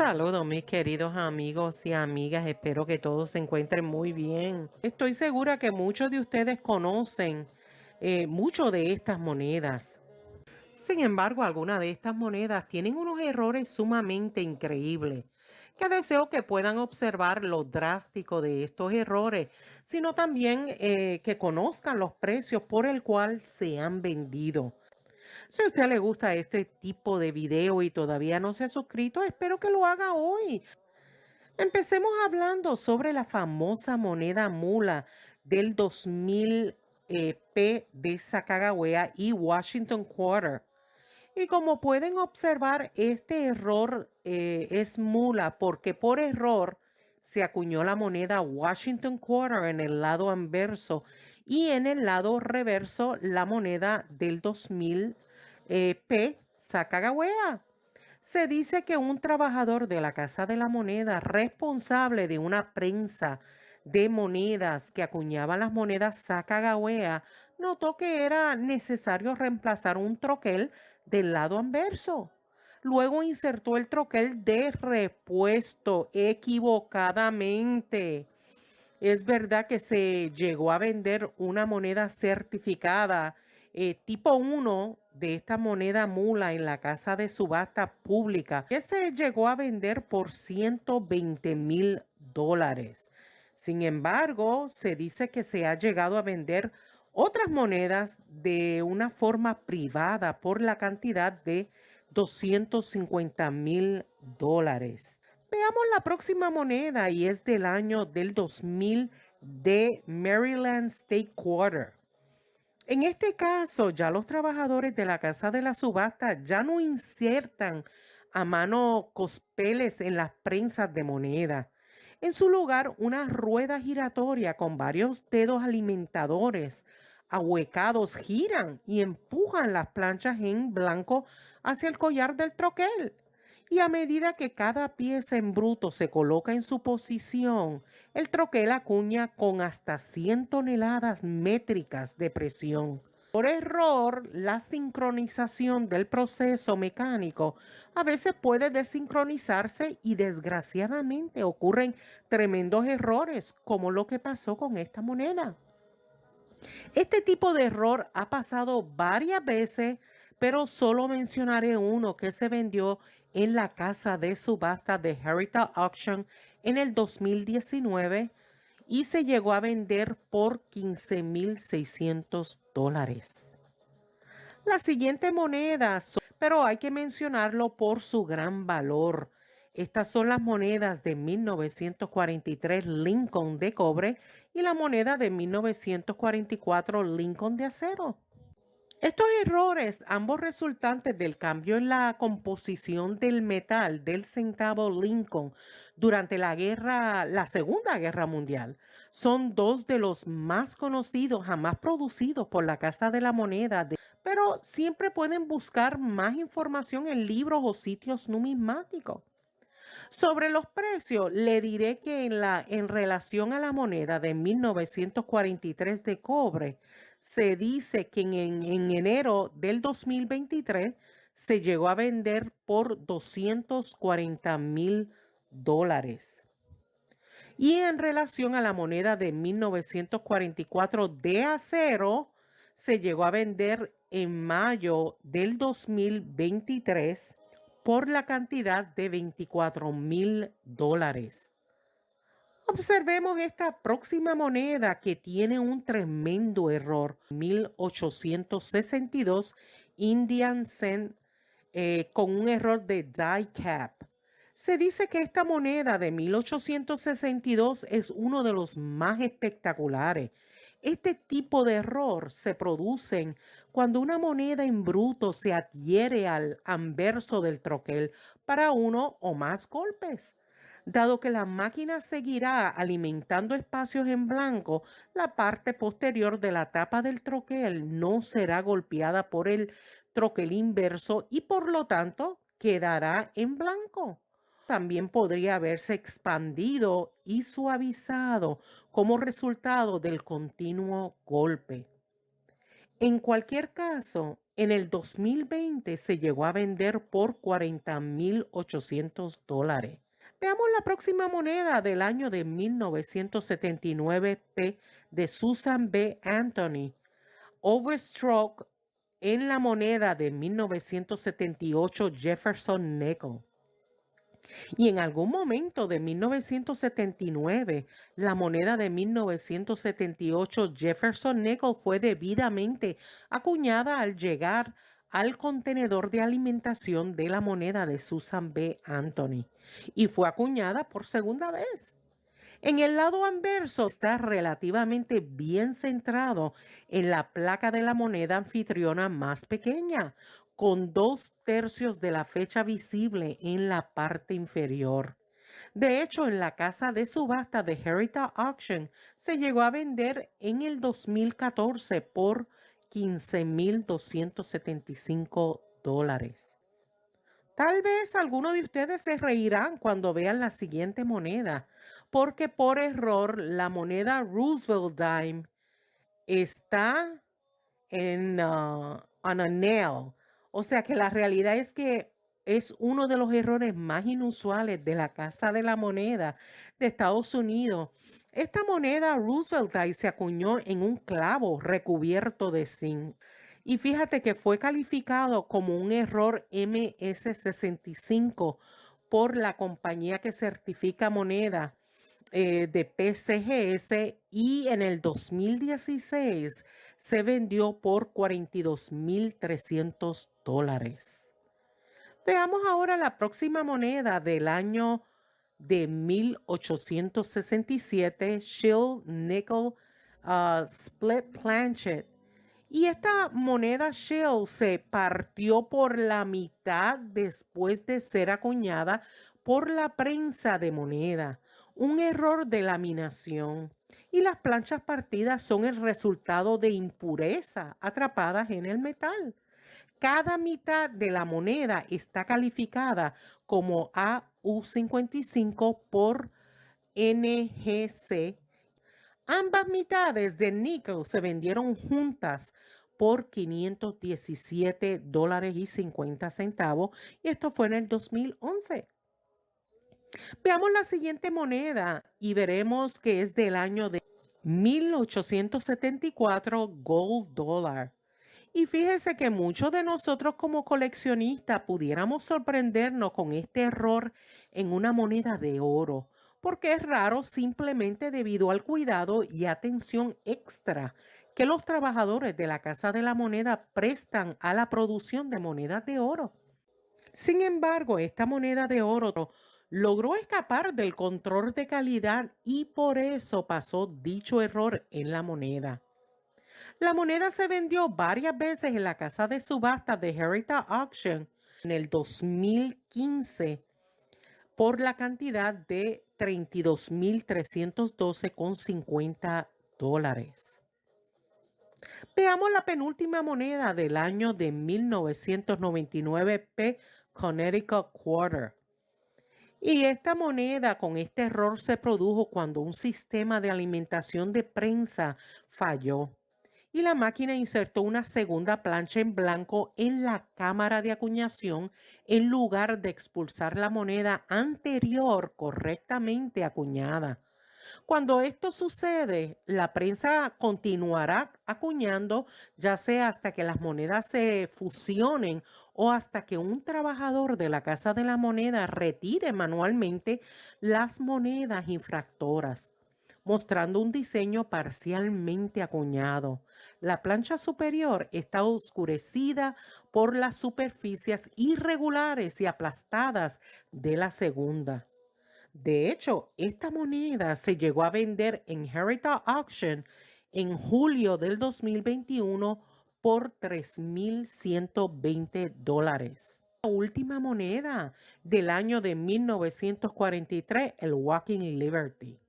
Saludos mis queridos amigos y amigas, espero que todos se encuentren muy bien. Estoy segura que muchos de ustedes conocen mucho de estas monedas. Sin embargo, algunas de estas monedas tienen unos errores sumamente increíbles, que deseo que puedan observar lo drástico de estos errores, sino también que conozcan los precios por el cual se han vendido. Si a usted le gusta este tipo de video y todavía no se ha suscrito, espero que lo haga hoy. Empecemos hablando sobre la famosa moneda mula del 2000 P de Sacagawea y Washington Quarter. Y como pueden observar, este error es mula porque por error se acuñó la moneda Washington Quarter en el lado anverso y en el lado reverso la moneda del 2000 P Sacagawea. Se dice que un trabajador de la Casa de la Moneda, responsable de una prensa de monedas que acuñaba las monedas Sacagawea, notó que era necesario reemplazar un troquel del lado anverso. Luego insertó el troquel de repuesto equivocadamente. Es verdad que se llegó a vender una moneda certificada tipo 1 de esta moneda mula en la casa de subasta pública que se llegó a vender por $120,000. Sin embargo, se dice que se ha llegado a vender otras monedas de una forma privada por la cantidad de $250,000. Veamos la próxima moneda y es del año del 2000 de Maryland State Quarter. En este caso, ya los trabajadores de la casa de la subasta ya no insertan a mano cospeles en las prensas de moneda. En su lugar, una rueda giratoria con varios dedos alimentadores ahuecados giran y empujan las planchas en blanco hacia el collar del troquel. Y a medida que cada pieza en bruto se coloca en su posición, el troquel acuña con hasta 100 toneladas métricas de presión. Por error, la sincronización del proceso mecánico a veces puede desincronizarse y desgraciadamente ocurren tremendos errores como lo que pasó con esta moneda. Este tipo de error ha pasado varias veces, pero solo mencionaré uno que se vendió en la casa de subasta de Heritage Auction en el 2019 y se llegó a vender por $15,600. La siguiente moneda, pero hay que mencionarlo por su gran valor. Estas son las monedas de 1943 Lincoln de cobre y la moneda de 1944 Lincoln de acero. Estos errores, ambos resultantes del cambio en la composición del metal del centavo Lincoln durante la Segunda Guerra Mundial, son dos de los más conocidos jamás producidos por la Casa de la Moneda, pero siempre pueden buscar más información en libros o sitios numismáticos. Sobre los precios, le diré que en relación a la moneda de 1943 de cobre, se dice que en enero del 2023 se llegó a vender por $240,000. Y en relación a la moneda de 1944 de acero, se llegó a vender en mayo del 2023 por la cantidad de $24,000. Observemos esta próxima moneda que tiene un tremendo error. 1862 Indian Cent con un error de die cap. Se dice que esta moneda de 1862 es uno de los más espectaculares. Este tipo de error se produce cuando una moneda en bruto se adhiere al anverso del troquel para uno o más golpes. Dado que la máquina seguirá alimentando espacios en blanco, la parte posterior de la tapa del troquel no será golpeada por el troquel inverso y por lo tanto quedará en blanco. También podría haberse expandido y suavizado como resultado del continuo golpe. En cualquier caso, En el 2020 se llegó a vender por $40,800. Veamos la próxima moneda del año de 1979 P de Susan B. Anthony. Overstroke en la moneda de 1978 Jefferson Nickel. Y en algún momento de 1979, la moneda de 1978 Jefferson Nickel fue debidamente acuñada al llegar al contenedor de alimentación de la moneda de Susan B. Anthony y fue acuñada por segunda vez. En el lado anverso está relativamente bien centrado en la placa de la moneda anfitriona más pequeña, con 2/3 de la fecha visible en la parte inferior. De hecho, en la casa de subasta de Heritage Auction se llegó a vender en el 2014 por $15,275. Tal vez algunos de ustedes se reirán cuando vean la siguiente moneda, porque por error la moneda Roosevelt Dime está on a nail. O sea que la realidad es que es uno de los errores más inusuales de la Casa de la Moneda de Estados Unidos. Esta moneda Roosevelt Dime se acuñó en un clavo recubierto de zinc. Y fíjate que fue calificado como un error MS-65 por la compañía que certifica moneda de PCGS y en el 2016 se vendió por $42,300. Veamos ahora la próxima moneda del año de 1867, Shield Nickel Split Planchet. Y esta moneda Shield se partió por la mitad después de ser acuñada por la prensa de moneda, un error de laminación. Y las planchas partidas son el resultado de impureza atrapadas en el metal. Cada mitad de la moneda está calificada como AU55 por NGC. Ambas mitades de níquel se vendieron juntas por $517.50 y esto fue en el 2011. Veamos la siguiente moneda y veremos que es del año de 1874 Gold Dollar. Y fíjese que muchos de nosotros como coleccionistas pudiéramos sorprendernos con este error en una moneda de oro, porque es raro simplemente debido al cuidado y atención extra que los trabajadores de la Casa de la Moneda prestan a la producción de monedas de oro. Sin embargo, esta moneda de oro logró escapar del control de calidad y por eso pasó dicho error en la moneda. La moneda se vendió varias veces en la casa de subasta de Heritage Auction en el 2015 por la cantidad de $32,312,50. Veamos la penúltima moneda del año de 1999 P Connecticut Quarter. Y esta moneda con este error se produjo cuando un sistema de alimentación de prensa falló y la máquina insertó una segunda plancha en blanco en la cámara de acuñación en lugar de expulsar la moneda anterior correctamente acuñada. Cuando esto sucede, la prensa continuará acuñando, ya sea hasta que las monedas se fusionen o hasta que un trabajador de la Casa de la Moneda retire manualmente las monedas infractoras, mostrando un diseño parcialmente acuñado. La plancha superior está oscurecida por las superficies irregulares y aplastadas de la segunda. De hecho, esta moneda se llegó a vender en Heritage Auction en julio del 2021 por $3,120. La última moneda del año de 1943, el Walking Liberty.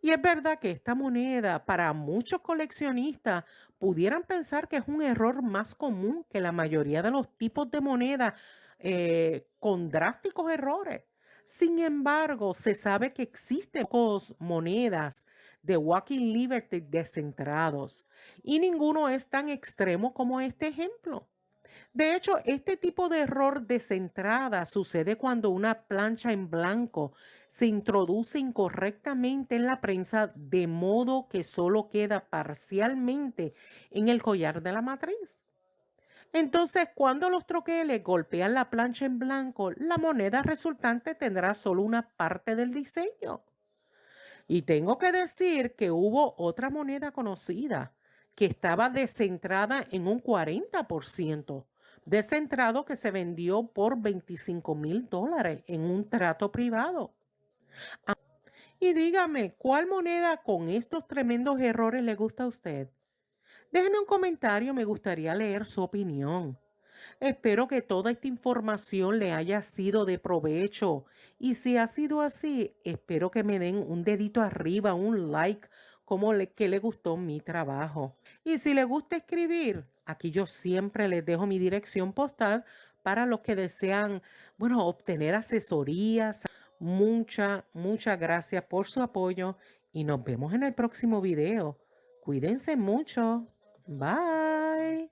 Y es verdad que esta moneda para muchos coleccionistas pudieran pensar que es un error más común que la mayoría de los tipos de moneda con drásticos errores. Sin embargo, se sabe que existen pocas monedas de Walking Liberty descentrados y ninguno es tan extremo como este ejemplo. De hecho, este tipo de error descentrada sucede cuando una plancha en blanco se introduce incorrectamente en la prensa de modo que solo queda parcialmente en el collar de la matriz. Entonces, cuando los troqueles golpean la plancha en blanco, la moneda resultante tendrá solo una parte del diseño. Y tengo que decir que hubo otra moneda conocida que estaba descentrada en un 40%, descentrado que se vendió por $25,000 en un trato privado. Y dígame, ¿cuál moneda con estos tremendos errores le gusta a usted? Déjeme un comentario, me gustaría leer su opinión. Espero que toda esta información le haya sido de provecho y si ha sido así, espero que me den un dedito arriba, un like, que le gustó mi trabajo. Y si le gusta escribir, aquí yo siempre les dejo mi dirección postal para los que desean, bueno, obtener asesorías. Muchas gracias por su apoyo y nos vemos en el próximo video. Cuídense mucho. Bye.